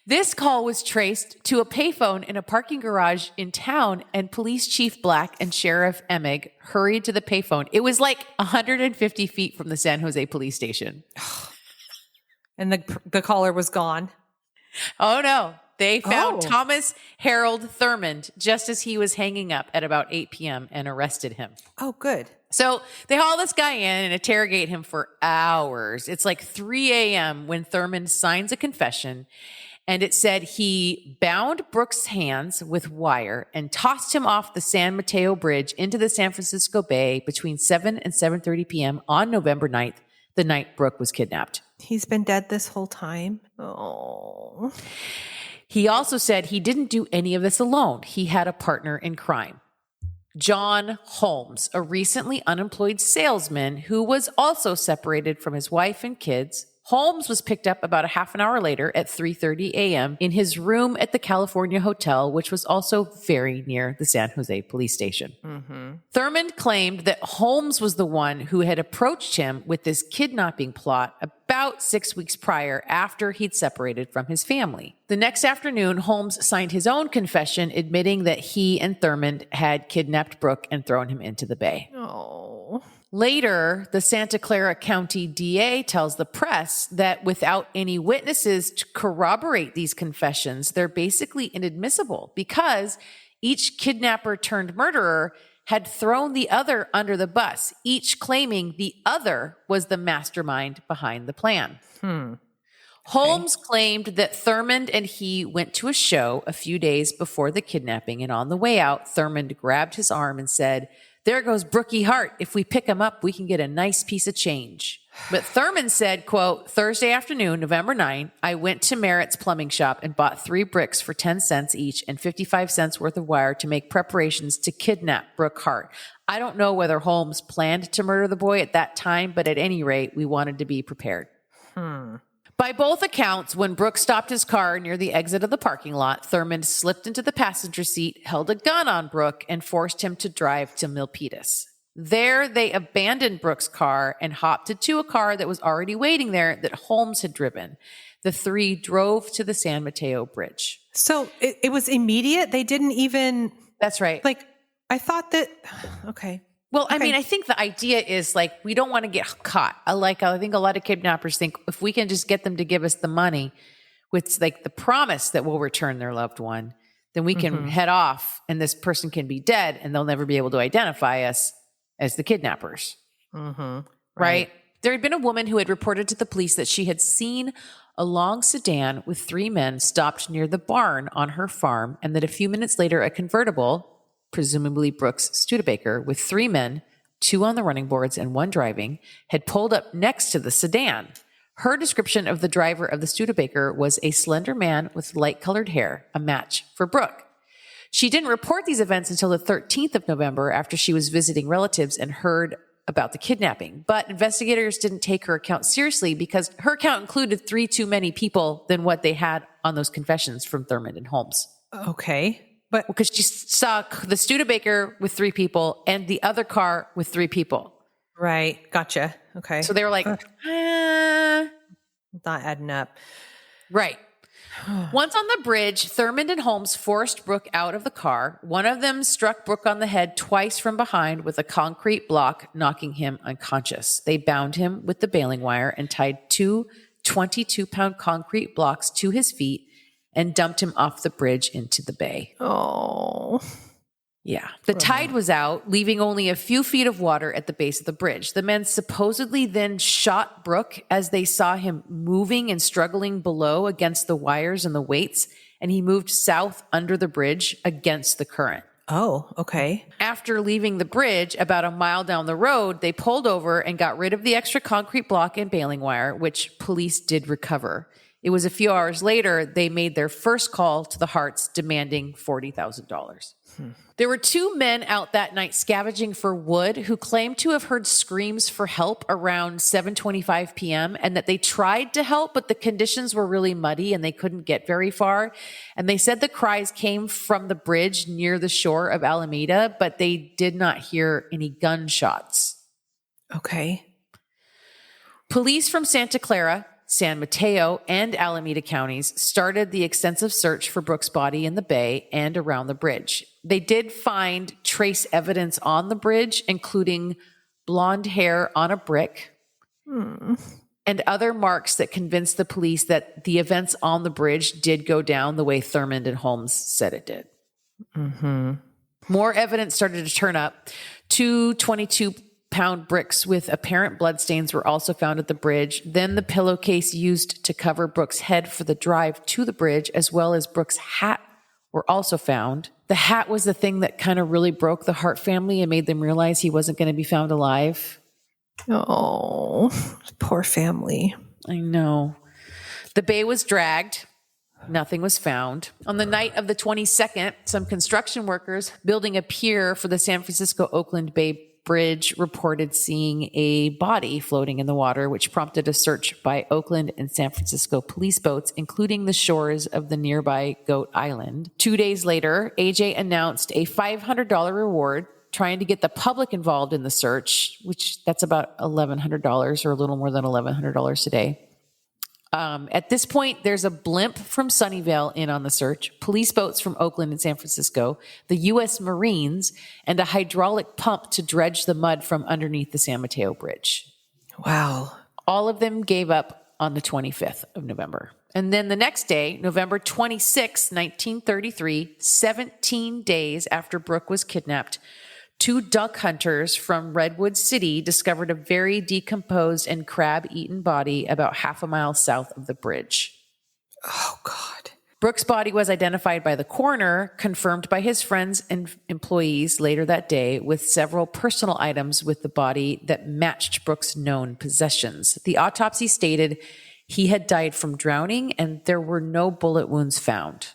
This call was traced to a payphone in a parking garage in town, and Police Chief Black and Sheriff Emig hurried to the payphone. It was like 150 feet from the San Jose police station. And the caller was gone. Oh, no. They found Thomas Harold Thurmond just as he was hanging up at about 8 p.m. and arrested him. Oh, good. So they haul this guy in and interrogate him for hours. It's like 3 a.m. when Thurmond signs a confession, and it said he bound Brooke's hands with wire and tossed him off the San Mateo Bridge into the San Francisco Bay between 7 and 7:30 p.m. on November 9th, the night Brooke was kidnapped. He's been dead this whole time. Oh. He also said he didn't do any of this alone. He had a partner in crime, John Holmes, a recently unemployed salesman who was also separated from his wife and kids. Holmes was picked up about a half an hour later at 3:30 a.m. in his room at the California Hotel, which was also very near the San Jose police station. Mm-hmm. Thurmond claimed that Holmes was the one who had approached him with this kidnapping plot about 6 weeks prior, after he'd separated from his family. The next afternoon, Holmes signed his own confession admitting that he and Thurmond had kidnapped Brooke and thrown him into the bay. Oh. Later, the Santa Clara County DA tells the press that without any witnesses to corroborate these confessions, they're basically inadmissible because each kidnapper turned murderer had thrown the other under the bus, each claiming the other was the mastermind behind the plan. Holmes claimed that Thurmond and he went to a show a few days before the kidnapping, and on the way out, Thurmond grabbed his arm and said, "There goes Brookie Hart. If we pick him up, we can get a nice piece of change." But Thurmond said, quote, "Thursday afternoon, November 9, I went to Merritt's plumbing shop and bought 3 bricks for 10 cents each and 55 cents worth of wire to make preparations to kidnap Brooke Hart. I don't know whether Holmes planned to murder the boy at that time, but at any rate, we wanted to be prepared." By both accounts, when Brooke stopped his car near the exit of the parking lot, Thurmond slipped into the passenger seat, held a gun on Brooke, and forced him to drive to Milpitas. There, they abandoned Brooke's car and hopped into a car that was already waiting there that Holmes had driven. the three drove to the San Mateo Bridge. So it was immediate? They didn't even... That's right. Like, I thought that... Okay. Well, I mean, I think the idea is like, we don't want to get caught. I think a lot of kidnappers think if we can just get them to give us the money with like the promise that we'll return their loved one, then we can head off and this person can be dead and they'll never be able to identify us as the kidnappers. Right? There had been a woman who had reported to the police that she had seen a long sedan with three men stopped near the barn on her farm, and that a few minutes later, a convertible, presumably Brooke's Studebaker, with three men, two on the running boards and one driving, had pulled up next to the sedan. Her description of the driver of the Studebaker was a slender man with light-colored hair, a match for Brooke. She didn't report these events until the 13th of November after she was visiting relatives and heard about the kidnapping. But investigators didn't take her account seriously because her account included three too many people than what they had on those confessions from Thurmond and Holmes. Okay. But because she saw the Studebaker with three people and the other car with three people. Right. Gotcha. Okay. So they were like, not adding up. Right. Once on the bridge, Thurmond and Holmes forced Brooke out of the car. One of them struck Brooke on the head twice from behind with a concrete block, knocking him unconscious. They bound him with the baling wire and tied two 22-pound concrete blocks to his feet and dumped him off the bridge into the bay. Oh. Yeah. The tide was out, leaving only a few feet of water at the base of the bridge. The men supposedly then shot Brooke as they saw him moving and struggling below against the wires and the weights, and he moved south under the bridge against the current. Oh, okay. After leaving the bridge about a mile down the road, they pulled over and got rid of the extra concrete block and baling wire, which police did recover. It was a few hours later, they made their first call to the Harts demanding $40,000. There were two men out that night scavenging for wood who claimed to have heard screams for help around 7:25 p.m. and that they tried to help, but the conditions were really muddy and they couldn't get very far. And they said the cries came from the bridge near the shore of Alameda, but they did not hear any gunshots. Okay. Police from Santa Clara, San Mateo, and Alameda counties started the extensive search for Brooke's body in the bay and around the bridge. They did find trace evidence on the bridge, including blonde hair on a brick and other marks that convinced the police that the events on the bridge did go down the way Thurmond and Holmes said it did. More evidence started to turn up. Two 22-pound bricks with apparent bloodstains were also found at the bridge. Then the pillowcase used to cover Brooke's head for the drive to the bridge, as well as Brooke's hat, were also found. The hat was the thing that kind of really broke the Hart family and made them realize he wasn't going to be found alive. Oh, poor family. I know. The bay was dragged. Nothing was found. On the night of the 22nd, some construction workers building a pier for the San Francisco-Oakland Bay Bridge reported seeing a body floating in the water, which prompted a search by Oakland and San Francisco police boats, including the shores of the nearby Goat Island. 2 days later, AJ announced a $500 reward, trying to get the public involved in the search, which that's about $1,100 or a little more than $1,100 today. At this point, there's a blimp from Sunnyvale in on the search, police boats from Oakland and San Francisco, the U.S. Marines, and a hydraulic pump to dredge the mud from underneath the San Mateo Bridge. Wow. All of them gave up on the 25th of November. And then the next day, November 26, 1933, 17 days after Brooke was kidnapped, two duck hunters from Redwood City discovered a very decomposed and crab-eaten body about half a mile south of the bridge. Oh, God. Brooke's body was identified by the coroner, confirmed by his friends and employees later that day, with several personal items with the body that matched Brooke's known possessions. The autopsy stated he had died from drowning and there were no bullet wounds found.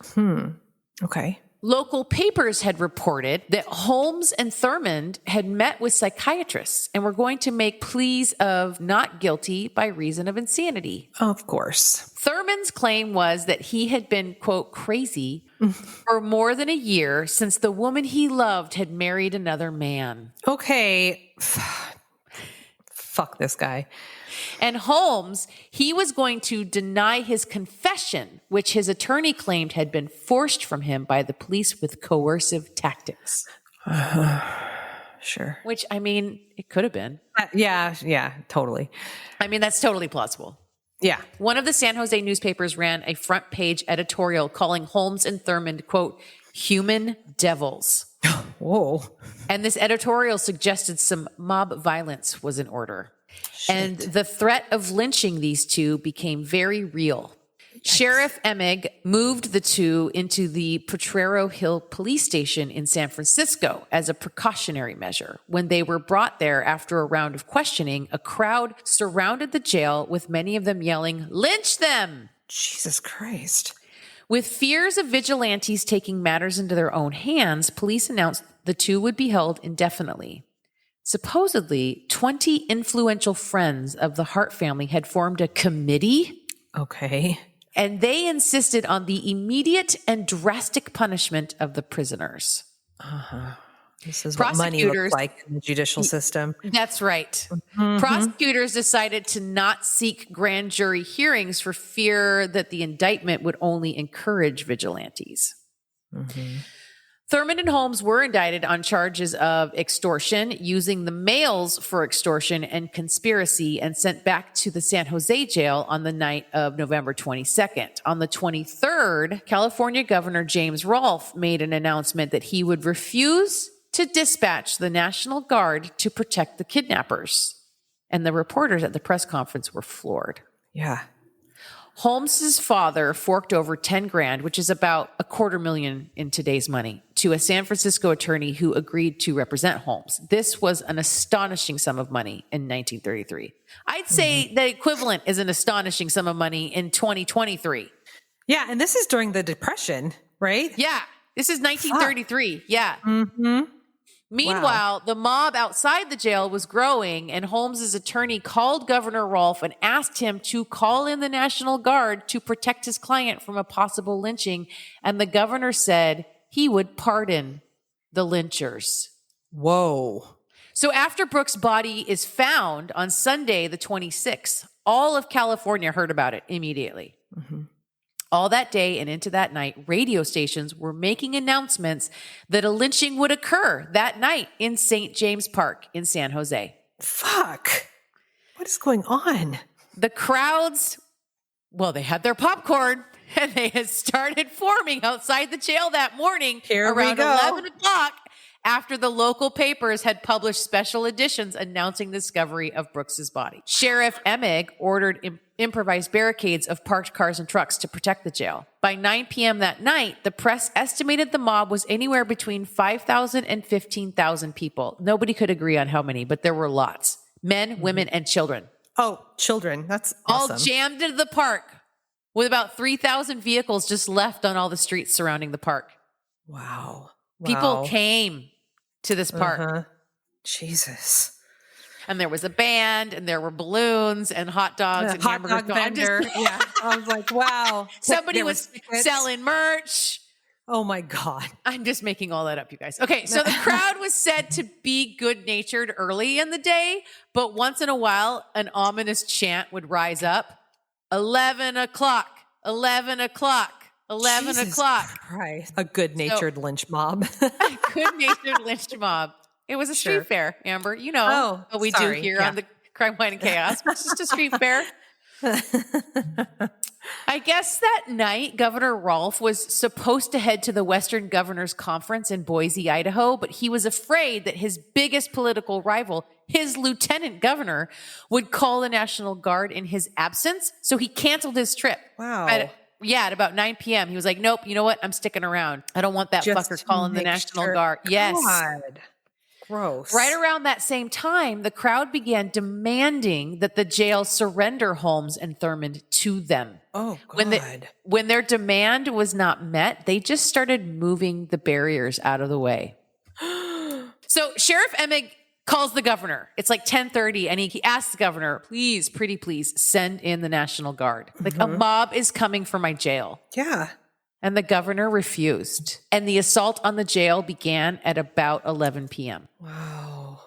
Okay. Local papers had reported that Holmes and Thurmond had met with psychiatrists and were going to make pleas of not guilty by reason of insanity. Of course. Thurmond's claim was that he had been, quote, crazy for more than a year since the woman he loved had married another man. Okay. Fuck this guy. And Holmes, he was going to deny his confession, which his attorney claimed had been forced from him by the police with coercive tactics. Sure. Which, I mean, it could have been. Yeah, totally. I mean, that's totally plausible. Yeah. One of the San Jose newspapers ran a front page editorial calling Holmes and Thurmond, quote, human devils. Whoa. And this editorial suggested some mob violence was in order. Shit. And the threat of lynching these two became very real. Sheriff Emig moved the two into the Potrero Hill police station in San Francisco as a precautionary measure. When they were brought there after a round of questioning, a crowd surrounded the jail with many of them yelling, "Lynch them!" Jesus Christ. With fears of vigilantes taking matters into their own hands, police announced the two would be held indefinitely. Supposedly, 20 influential friends of the Hart family had formed a committee. Okay. And they insisted on the immediate and drastic punishment of the prisoners. Uh-huh. This is what money looks like in the judicial system. That's right. Mm-hmm. Prosecutors decided to not seek grand jury hearings for fear that the indictment would only encourage vigilantes. Mm-hmm. Thurmond and Holmes were indicted on charges of extortion, using the mails for extortion, and conspiracy, and sent back to the San Jose jail on the night of November 22nd. On the 23rd, California Governor James Rolfe made an announcement that he would refuse to dispatch the National Guard to protect the kidnappers. And the reporters at the press conference were floored. Yeah. Holmes's father forked over 10 grand, which is about $250,000 in today's money, to a San Francisco attorney who agreed to represent Holmes. This was an astonishing sum of money in 1933. I'd say the equivalent is an astonishing sum of money in 2023. Yeah, and this is during the Depression, right? Yeah, this is 1933. Yeah. Mm-hmm. Meanwhile, the mob outside the jail was growing, and Holmes's attorney called Governor Rolfe and asked him to call in the National Guard to protect his client from a possible lynching. And the governor said he would pardon the lynchers. Whoa. So after Brooke's body is found on Sunday, the 26th, all of California heard about it immediately. Mm-hmm. All that day and into that night, radio stations were making announcements that a lynching would occur that night in St. James Park in San Jose. Fuck. What is going on? The crowds, well, they had their popcorn and they had started forming outside the jail that morning around 11 o'clock after the local papers had published special editions announcing the discovery of Brooks's body. Sheriff Emig ordered improvised barricades of parked cars and trucks to protect the jail. By 9 p.m. that night, the press estimated the mob was anywhere between 5,000 and 15,000 people. Nobody could agree on how many, but there were lots. Men, women, and children. Oh, children. That's awesome. All jammed into the park with about 3,000 vehicles just left on all the streets surrounding the park. Wow. People came to this park. Uh-huh. Jesus. And there was a band, and there were balloons and hot dogs and hot hamburgers. Dog vendor. Yeah. I was like, wow. Somebody was selling merch. Oh my God. I'm just making all that up, you guys. Okay, so the crowd was said to be good-natured early in the day, but once in a while, an ominous chant would rise up. 11 o'clock, 11 o'clock. 11 Jesus o'clock. Christ. A good-natured lynch mob. A good-natured lynch mob. It was a street fair, Amber. You know what we do here on the Crime, Wine, and Chaos. It's just a street fair. I guess that night, Governor Rolfe was supposed to head to the Western Governors Conference in Boise, Idaho, but he was afraid that his biggest political rival, his lieutenant governor, would call the National Guard in his absence, so he canceled his trip. Wow. At about 9 p.m., he was like, nope, you know what? I'm sticking around. I don't want that fucker calling the National Guard. Yes. God. Gross. Right around that same time, the crowd began demanding that the jail surrender Holmes and Thurmond to them. Oh, God. When their demand was not met, they just started moving the barriers out of the way. So Sheriff Emig calls the governor. It's like 10:30, and he asks the governor, please, pretty please, send in the National Guard. Like, a mob is coming for my jail. Yeah. And the governor refused. And the assault on the jail began at about 11 p.m. Wow.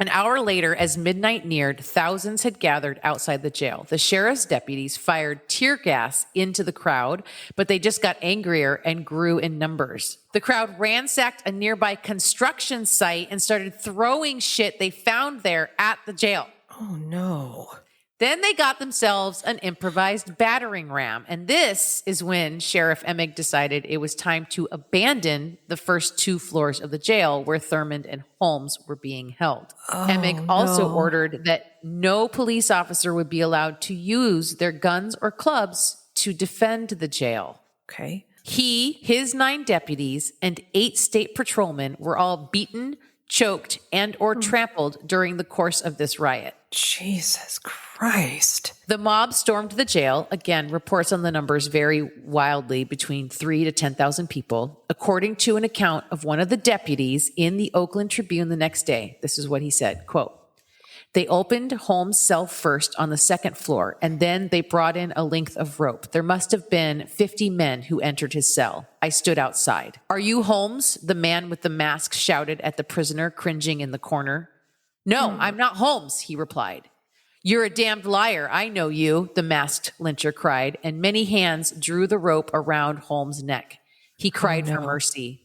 An hour later, as midnight neared, thousands had gathered outside the jail. The sheriff's deputies fired tear gas into the crowd, but they just got angrier and grew in numbers. The crowd ransacked a nearby construction site and started throwing shit they found there at the jail. Oh, no. Then they got themselves an improvised battering ram. And this is when Sheriff Emig decided it was time to abandon the first 2 floors of the jail where Thurmond and Holmes were being held. Emig also ordered that no police officer would be allowed to use their guns or clubs to defend the jail. Okay. He, his 9 deputies, and 8 state patrolmen were all beaten, choked, and or trampled during the course of this riot. Jesus Christ. The mob stormed the jail. Again, reports on the numbers vary wildly between 3,000 to 10,000 people. According to an account of one of the deputies in the Oakland Tribune the next day, this is what he said, quote, "They opened Holmes' cell first on the 2nd floor, and then they brought in a length of rope. There must have been 50 men who entered his cell. I stood outside. 'Are you Holmes?' the man with the mask shouted at the prisoner cringing in the corner. 'No, I'm not Holmes,' he replied. 'You're a damned liar. I know you,' the masked lyncher cried, and many hands drew the rope around Holmes' neck. He cried for mercy.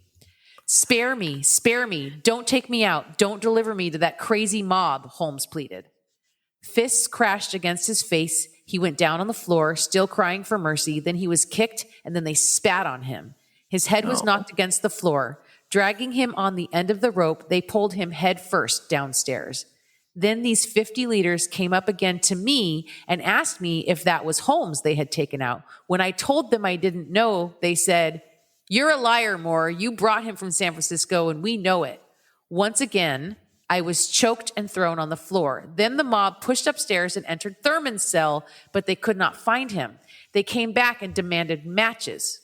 'Spare me, spare me. Don't take me out. Don't deliver me to that crazy mob,' Holmes pleaded. Fists crashed against his face. He went down on the floor, still crying for mercy. Then he was kicked, and then they spat on him. His head was knocked against the floor. Dragging him on the end of the rope, they pulled him head first downstairs. Then these 50 leaders came up again to me and asked me if that was Holmes they had taken out. When I told them I didn't know, they said, 'You're a liar, Moore. You brought him from San Francisco, and we know it.' Once again, I was choked and thrown on the floor. Then the mob pushed upstairs and entered Thurman's cell, but they could not find him. They came back and demanded matches.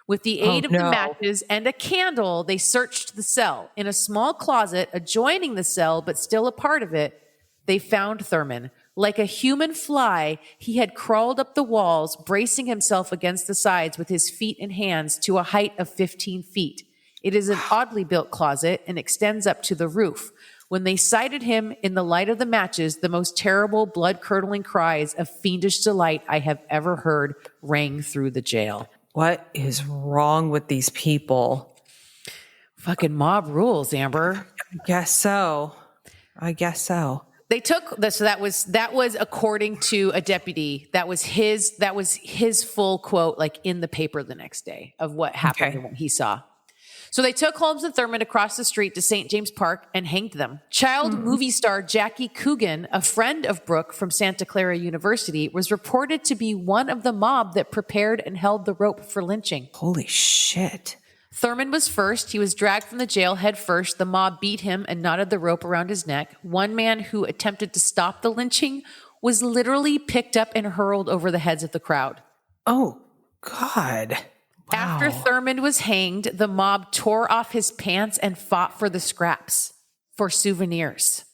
With the aid of the matches and a candle, they searched the cell. In a small closet adjoining the cell, but still a part of it, they found Thurman. Like a human fly, he had crawled up the walls, bracing himself against the sides with his feet and hands to a height of 15 feet. It is an oddly built closet and extends up to the roof. When they sighted him in the light of the matches, the most terrible, blood-curdling cries of fiendish delight I have ever heard rang through the jail." What is wrong with these people? Fucking mob rules, Amber. I guess so. They took this. So that was according to a deputy. That was his full quote, like in the paper the next day of what happened and what he saw. So they took Holmes and Thurman across the street to St. James Park and hanged them. Child movie star Jackie Coogan, a friend of Brooke from Santa Clara University, was reported to be one of the mob that prepared and held the rope for lynching. Holy shit. Thurman was first. He was dragged from the jail head first. The mob beat him and knotted the rope around his neck. One man who attempted to stop the lynching was literally picked up and hurled over the heads of the crowd. Oh, God. Wow. After Thurman was hanged, the mob tore off his pants and fought for the scraps, for souvenirs.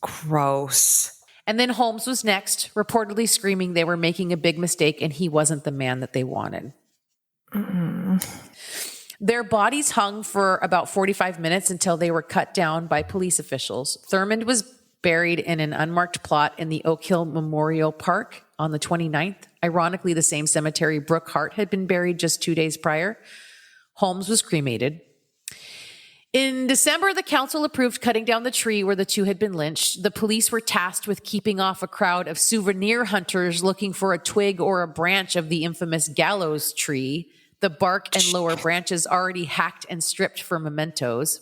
Gross. And then Holmes was next, reportedly screaming they were making a big mistake and he wasn't the man that they wanted. Their bodies hung for about 45 minutes until they were cut down by police officials. Thurman was buried in an unmarked plot in the Oak Hill Memorial Park on the 29th. Ironically, the same cemetery Brooke Hart had been buried just 2 days prior. Holmes was cremated. In December, the council approved cutting down the tree where the 2 had been lynched. The police were tasked with keeping off a crowd of souvenir hunters looking for a twig or a branch of the infamous gallows tree, the bark and lower branches already hacked and stripped for mementos.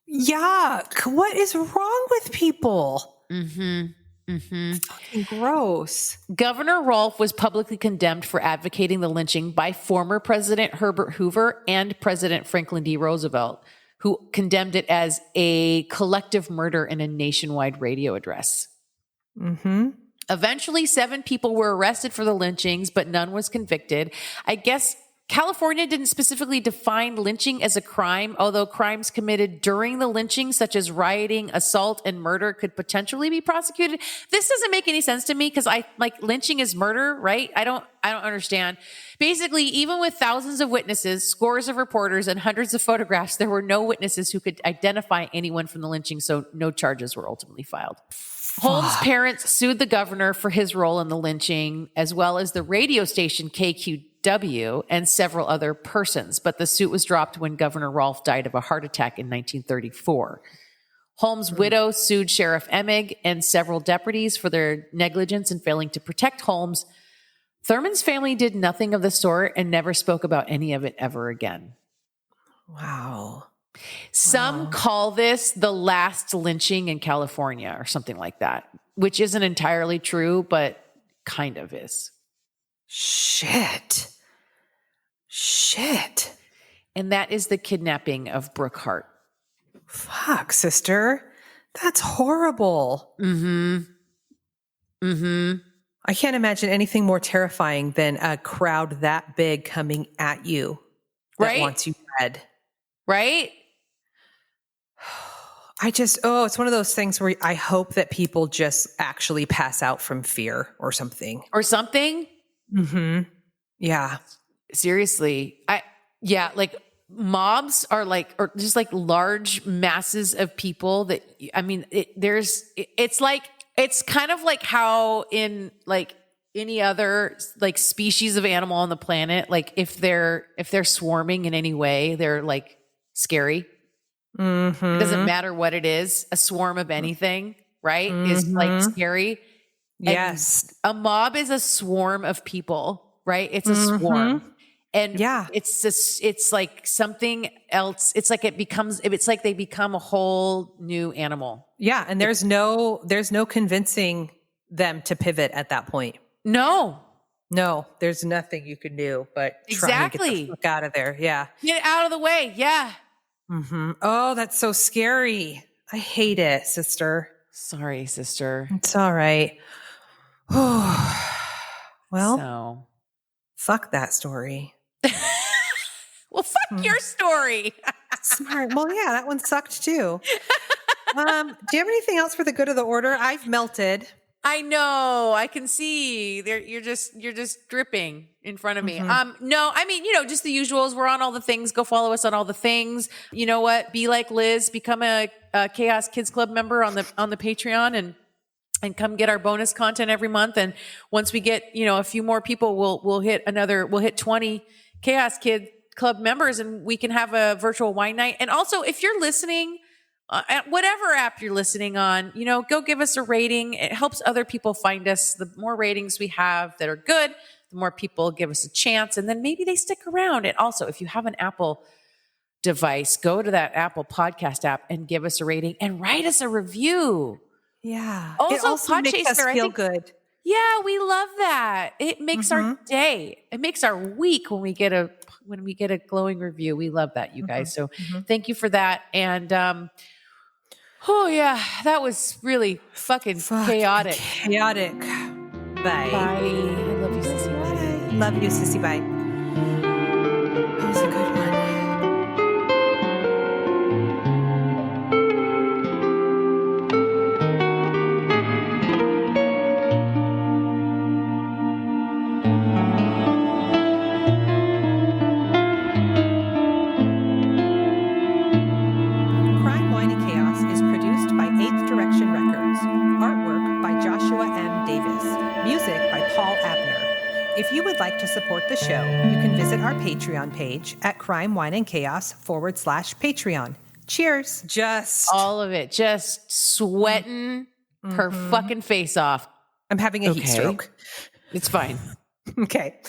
Yuck. What is wrong with people? Fucking gross. Governor Rolfe was publicly condemned for advocating the lynching by former President Herbert Hoover and President Franklin D. Roosevelt, who condemned it as a collective murder in a nationwide radio address. Eventually, 7 people were arrested for the lynchings, but none was convicted. I guess California didn't specifically define lynching as a crime, although crimes committed during the lynching, such as rioting, assault, and murder, could potentially be prosecuted. This doesn't make any sense to me because lynching is murder, right? I don't understand. Basically, even with thousands of witnesses, scores of reporters, and hundreds of photographs, there were no witnesses who could identify anyone from the lynching, so no charges were ultimately filed. Holmes' parents sued the governor for his role in the lynching, as well as the radio station KQW and several other persons. But the suit was dropped when Governor Rolfe died of a heart attack in 1934. Holmes' widow sued Sheriff Emig and several deputies for their negligence in failing to protect Holmes. Thurman's family did nothing of the sort and never spoke about any of it ever again. Wow. Some call this the last lynching in California or something like that, which isn't entirely true, but kind of is. Shit. And that is the kidnapping of Brooke Hart. Fuck, sister. That's horrible. I can't imagine anything more terrifying than a crowd that big coming at you that wants you dead. Right? It's one of those things where I hope that people just actually pass out from fear or something. Mm-hmm. Yeah. Seriously. Mobs are or just large masses of people that, it's kind of like how in any other species of animal on the planet, if they're swarming in any way, they're scary. Mm-hmm. It doesn't matter what it is. A swarm of anything, right, is scary. Yes. And a mob is a swarm of people, right? It's a swarm. And it's like something else. It's like they become a whole new animal. Yeah. And there's no convincing them to pivot at that point. No, there's nothing you can do but try to get the fuck out of there. Yeah. Get out of the way. Yeah. Mm-hmm. Oh, that's so scary. I hate it, sister. Sorry, sister. It's all right. Well, fuck that story. Well, fuck your story. Smart. Well, yeah, that one sucked too. Do you have anything else for the good of the order? I've melted. I know. I can see. You're just dripping in front of me. No, just the usuals. We're on all the things. Go follow us on all the things. You know what? Be like Liz. Become a Chaos Kids Club member on the Patreon and come get our bonus content every month. And once we get a few more people, we'll hit 20 Chaos Kid Club members, and we can have a virtual wine night. And also, if you're listening. At whatever app you're listening on, go give us a rating. It helps other people find us. The more ratings we have that are good, the more people give us a chance, and then maybe they stick around. And also, if you have an Apple device, go to that Apple podcast app and give us a rating and write us a review. Yeah. Also, it also makes us feel good. Yeah, we love that. It makes our day. It makes our week when we get a glowing review. We love that, you guys. So thank you for that. And oh yeah, that was really fucking chaotic. Chaotic. Bye. Bye. I love you, Sissy. Bye. Love you, Sissy. Bye. That was a good one. If you would like to support the show, you can visit our Patreon page at crimewineandchaos.com/Patreon. Cheers. Just all of it. Just sweating her fucking face off. I'm having a heat stroke. It's fine. Okay.